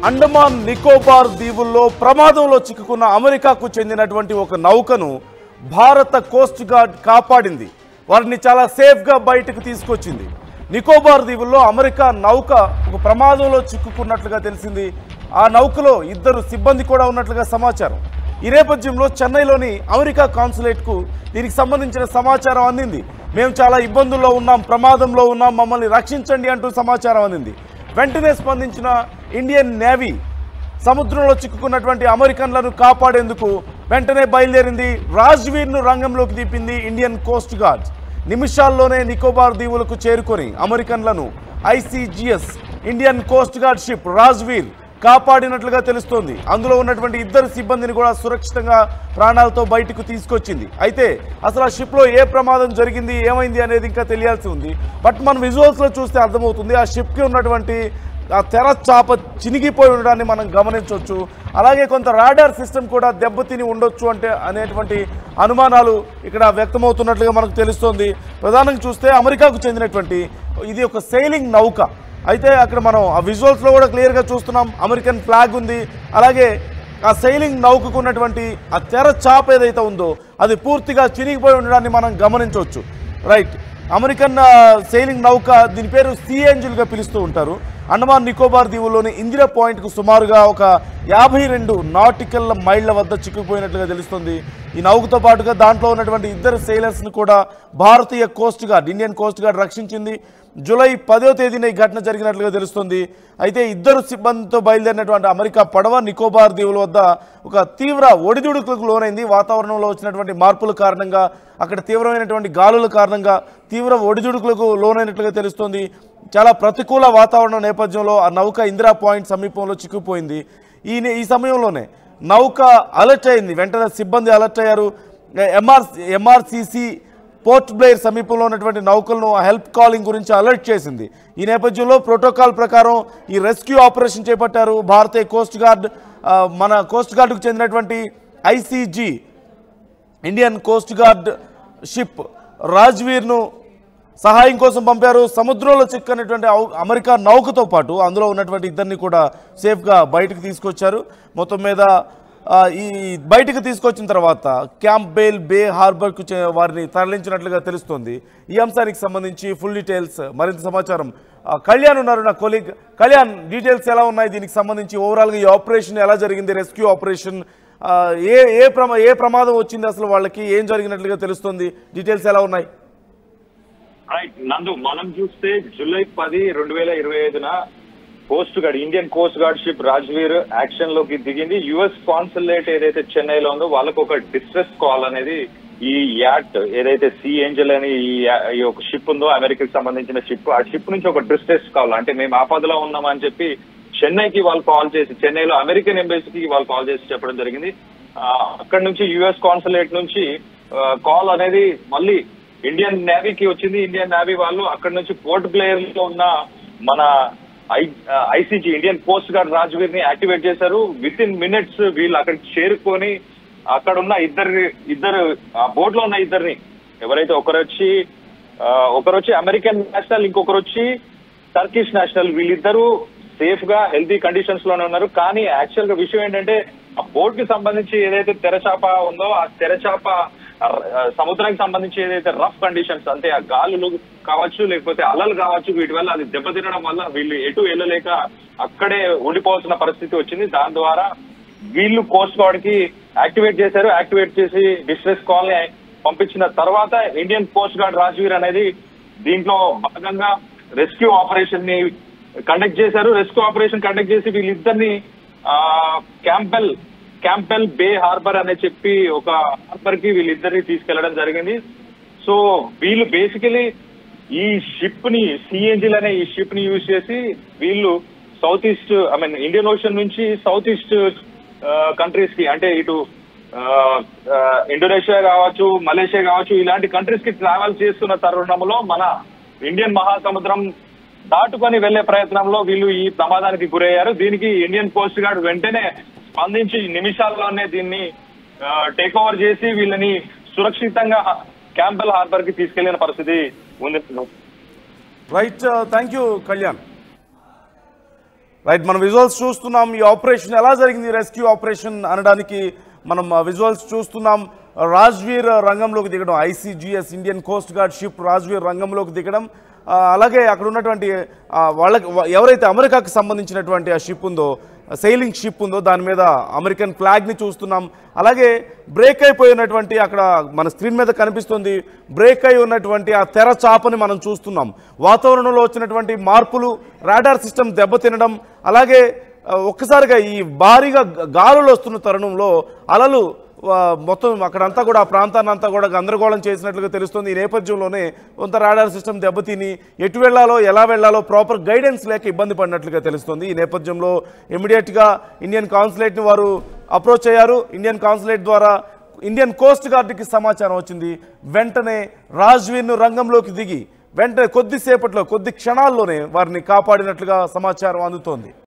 అండమాన్ నికోబార్ దీవుల్లో ప్రమాదంలో చిక్కుకున్న అమెరికాకు చెందినటువంటి ఒక నౌకను భారత కోస్ట్ గార్డ్ కాపాడింది. వారిని చాలా సేఫ్గా బయటకు తీసుకొచ్చింది. నికోబార్ దీవుల్లో అమెరికా నౌక ఒక ప్రమాదంలో చిక్కుకున్నట్లుగా తెలిసింది. ఆ నౌకలో 2 సిబ్బంది కూడా ఉన్నట్లుగా సమాచారం. ఈ నేపథ్యంలో చెన్నైలోని అమెరికా కాన్సులేట్కు దీనికి సంబంధించిన సమాచారం అందింది. మేము చాలా ఇబ్బందుల్లో ఉన్నాం, ప్రమాదంలో ఉన్నాం, మమ్మల్ని రక్షించండి అంటూ సమాచారం అందింది. వెంటనే స్పందించిన ఇండియన్ నేవీ సముద్రంలో చిక్కుకున్నటువంటి అమెరికన్లను కాపాడేందుకు వెంటనే బయలుదేరింది. రాజ్వీర్ను రంగంలోకి దింపింది ఇండియన్ కోస్ట్ గార్డ్. నిమిషాల్లోనే నికోబార్ దీవులకు చేరుకొని అమెరికన్లను ICGS Indian Coast Guard ship Rajveer కాపాడినట్లుగా తెలుస్తోంది. అందులో ఉన్నటువంటి 2 సిబ్బందిని కూడా సురక్షితంగా ప్రాణాలతో బయటకు తీసుకొచ్చింది. అయితే అసలు ఆ షిప్లో ఏ ప్రమాదం జరిగింది, ఏమైంది అనేది ఇంకా తెలియాల్సి ఉంది. బట్ మనం విజువల్స్లో చూస్తే అర్థమవుతుంది. ఆ షిప్కి ఉన్నటువంటి ఆ తెర చాప చినిగిపోయి ఉండడాన్ని మనం గమనించవచ్చు. అలాగే కొంత రాడార్ సిస్టమ్ కూడా దెబ్బతిని ఉండొచ్చు అనేటువంటి అనుమానాలు ఇక్కడ వ్యక్తమవుతున్నట్లుగా మనకు తెలుస్తోంది. ప్రధానంగా చూస్తే అమెరికాకు చెందినటువంటి ఇది ఒక సెయిలింగ్ నౌక. అయితే అక్కడ మనం ఆ విజువల్స్లో కూడా క్లియర్గా చూస్తున్నాం. అమెరికన్ ఫ్లాగ్ ఉంది. అలాగే ఆ సెయిలింగ్ నౌకకు ఉన్నటువంటి ఆ తెర చాప ఏదైతే ఉందో అది పూర్తిగా చినిగిపోయి ఉండడాన్ని మనం గమనించవచ్చు. రైట్, అమెరికన్ సెయిలింగ్ నౌక, దీని పేరు సీ ఏంజిల్గా పిలుస్తూ ఉంటారు. అండమాన్ నికోబార్ దీవుల్లోని ఇందిరా పాయింట్కు సుమారుగా ఒక 52 నాటికల్ మైళ్ళ వద్ద చిక్కుపోయినట్లుగా తెలుస్తుంది. ఈ నౌకతో పాటుగా దాంట్లో ఉన్నటువంటి 2 సెయిలర్స్ను కూడా భారతీయ Coast Guard, Indian Coast Guard రక్షించింది. జూలై 10వ తేదీన ఈ ఘటన జరిగినట్లుగా తెలుస్తుంది. అయితే 2 సిబ్బందితో బయలుదేరినటువంటి అమెరికా పడవ నికోబార్ దీవుల వద్ద ఒక తీవ్ర ఒడిదుడుకులకు లోనైంది. వాతావరణంలో వచ్చినటువంటి మార్పుల కారణంగా, అక్కడ తీవ్రమైనటువంటి గాలుల కారణంగా తీవ్ర ఒడిదుడుకులకు లోనైనట్లుగా తెలుస్తుంది. చాలా ప్రతికూల వాతావరణం నేపథ్యంలో ఆ నౌక ఇందిరా పాయింట్ సమీపంలో చిక్కుపోయింది. ఈ సమయంలోనే నౌక అలర్ట్ అయింది. వెంటనే సిబ్బంది అలర్ట్ అయ్యారు. MRCC పోర్ట్ బ్లెయిర్ సమీపంలో ఉన్నటువంటి నౌకలను హెల్ప్ కాలింగ్ గురించి అలర్ట్ చేసింది. ఈ నేపథ్యంలో ప్రోటోకాల్ ప్రకారం ఈ రెస్క్యూ ఆపరేషన్ చేపట్టారు. భారతీయ కోస్ట్ గార్డ్, మన కోస్ట్ గార్డుకు చెందినటువంటి ICG Indian Coast Guard ship రాజ్వీర్ను సహాయం కోసం పంపారు. సముద్రంలో చిక్కనటువంటి అమెరికా నౌకతో పాటు అందులో ఉన్నటువంటి 2ని కూడా సేఫ్గా బయటకు తీసుకొచ్చారు. మొత్తం మీద ఈ బయటకు తీసుకొచ్చిన తర్వాత క్యాంప్బెల్ బే హార్బర్కు వారిని తరలించినట్లుగా తెలుస్తోంది. ఈ అంశానికి సంబంధించి ఫుల్ డీటెయిల్స్, మరింత సమాచారం కళ్యాణ్ ఉన్నారు, నా కొలీగ్. కళ్యాణ్, డీటెయిల్స్ ఎలా ఉన్నాయి దీనికి సంబంధించి? ఓవరాల్గా ఈ ఆపరేషన్ ఎలా జరిగింది, రెస్క్యూ ఆపరేషన్, ఏ ప్రమాదం వచ్చింది, అసలు వాళ్ళకి ఏం జరిగినట్లుగా తెలుస్తుంది, డీటెయిల్స్ ఎలా ఉన్నాయి? రైట్ నందు, మనం చూస్తే జూలై 10, 2025న Coast Guard, Indian Coast Guard ship Rajveer action లోకి దిగింది. US కాన్సులేట్ ఏదైతే చెన్నైలో ఉందో వాళ్ళకు ఒక డిస్ట్రెస్ కాల్ అనేది ఈ యాట్ ఏదైతే సీ ఏంజల్ అని ఈ ఒక షిప్ ఉందో అమెరికాకి సంబంధించిన షిప్, ఆ షిప్ నుంచి ఒక డిస్ట్రెస్ కాల్, అంటే మేము ఆపదలో ఉన్నామని చెప్పి చెన్నైకి వాళ్ళు కాల్ చేసి, చెన్నైలో అమెరికన్ ఎంబసీకి వాళ్ళు కాల్ చేసి చెప్పడం జరిగింది. అక్కడ నుంచి US కాన్సులేట్ నుంచి కాల్ అనేది మళ్ళీ ఇండియన్ నేవీకి వచ్చింది. ఇండియన్ నేవీ వాళ్ళు అక్కడ నుంచి పోర్ట్ బ్లెయిర్ లో ఉన్న మన ICG Indian Coast gourd Rajveer ని యాక్టివేట్ చేశారు. విత్ ఇన్ మినిట్స్ వీళ్ళు అక్కడికి చేరుకొని అక్కడ ఉన్న ఇద్దరు ఆ బోట్ లో ఉన్న 2ని, ఎవరైతే ఒకరు వచ్చి అమెరికన్ నేషనల్, ఇంకొకరు వచ్చి టర్కిష్ నేషనల్, వీళ్ళిద్దరూ సేఫ్ గా హెల్తీ కండిషన్స్ లోనే ఉన్నారు. కానీ యాక్చువల్ గా విషయం ఏంటంటే ఆ బోట్ కి సంబంధించి ఏదైతే తెరచాప ఉందో ఆ తెరచాప సముద్రానికి సంబంధించి ఏదైతే రఫ్ కండిషన్స్, అంటే ఆ గాలులు కావచ్చు లేకపోతే అలలు కావచ్చు, వీటి వల్ల అది దెబ్బతినడం వల్ల వీళ్ళు ఎటు వెళ్ళలేక అక్కడే ఉండిపోవాల్సిన పరిస్థితి వచ్చింది. దాని ద్వారా వీళ్ళు కోస్ట్ గార్డ్ కి యాక్టివేట్ చేశారు. యాక్టివేట్ చేసి డిస్ట్రెస్ కాల్ ని పంపించిన తర్వాత ఇండియన్ కోస్ట్ గార్డ్ రాజ్వీర్ అనేది దీంట్లో భాగంగా రెస్క్యూ ఆపరేషన్ ని కండక్ట్ చేశారు. రెస్క్యూ ఆపరేషన్ కండక్ట్ చేసి వీళ్ళిద్దరిని క్యాంపెల్ బే హార్బర్ అని చెప్పి ఒక హార్బర్ కి వీళ్ళిద్దరిని తీసుకెళ్లడం జరిగింది. సో వీళ్ళు బేసికలీ ఈ షిప్ ని, సీ ఏంజిల్ అనే ఈ షిప్ ని యూజ్ చేసి వీళ్ళు సౌత్ ఈస్ట్, ఇండియన్ ఓషన్ నుంచి సౌత్ ఈస్ట్ కంట్రీస్ కి, అంటే ఇటు ఇండోనేషియా కావచ్చు, మలేషియా కావచ్చు, ఇలాంటి కంట్రీస్ కి ట్రావెల్ చేస్తున్న తరుణంలో మన ఇండియన్ మహాసముద్రం దాటుకొని వెళ్లే ప్రయత్నంలో వీళ్ళు ఈ ప్రమాదానికి గురయ్యారు. దీనికి ఇండియన్ కోస్ట్ గార్డ్ వెంటనే స్పందించి నిమిషాల్లోనే దీన్ని టేక్ ఓవర్ చేసి వీళ్ళని సురక్షితంగా క్యాంపెల్ హార్బర్ కి తీసుకెళ్లిన పరిస్థితి ఉంది. Right, thank you Kalyan. Right, మనం విజువల్స్ చూస్తున్నాం. ఈ ఆపరేషన్ ఎలా జరిగింది, రెస్క్యూ ఆపరేషన్ అనడానికి మనం విజువల్స్ చూస్తున్నాం. రాజ్వీర్ రంగంలోకి దిగడం, ICGS Indian Coast Guard ship Rajveer రంగంలోకి దిగడం, అలాగే అక్కడ ఉన్నటువంటి వాళ్ళకి ఎవరైతే అమెరికాకి సంబంధించినటువంటి ఆ షిప్ ఉందో, సెయిలింగ్ షిప్ ఉందో, దాని మీద అమెరికన్ ఫ్లాగ్ని చూస్తున్నాం. అలాగే బ్రేక్ అయిపోయినటువంటి, అక్కడ మన స్క్రీన్ మీద కనిపిస్తుంది, బ్రేక్ అయి ఉన్నటువంటి ఆ తెర చాపని మనం చూస్తున్నాం. వాతావరణంలో వచ్చినటువంటి మార్పులు, రాడార్ సిస్టమ్ దెబ్బతినడం, అలాగే ఒక్కసారిగా ఈ భారీగా గాలులు వస్తున్న తరుణంలో అలలు మొత్తం అక్కడంతా కూడా ఆ ప్రాంతాన్ని అంతా కూడా గందరగోళం చేసినట్లుగా తెలుస్తుంది. ఈ నేపథ్యంలోనే కొంత రాడార్ సిస్టమ్ దెబ్బతిని ఎటు వెళ్లాలో ఎలా వెళ్లాలో ప్రాపర్ గైడెన్స్ లేక ఇబ్బంది పడినట్లుగా తెలుస్తుంది. ఈ నేపథ్యంలో ఇమీడియట్గా ఇండియన్ కాన్సులేట్ని వారు అప్రోచ్ అయ్యారు. ఇండియన్ కాన్సులేట్ ద్వారా ఇండియన్ కోస్ట్ గార్డ్కి సమాచారం వచ్చింది. వెంటనే రాజ్వీర్ను రంగంలోకి దిగి వెంటనే కొద్ది క్షణాల్లోనే వారిని కాపాడినట్లుగా సమాచారం అందుతోంది.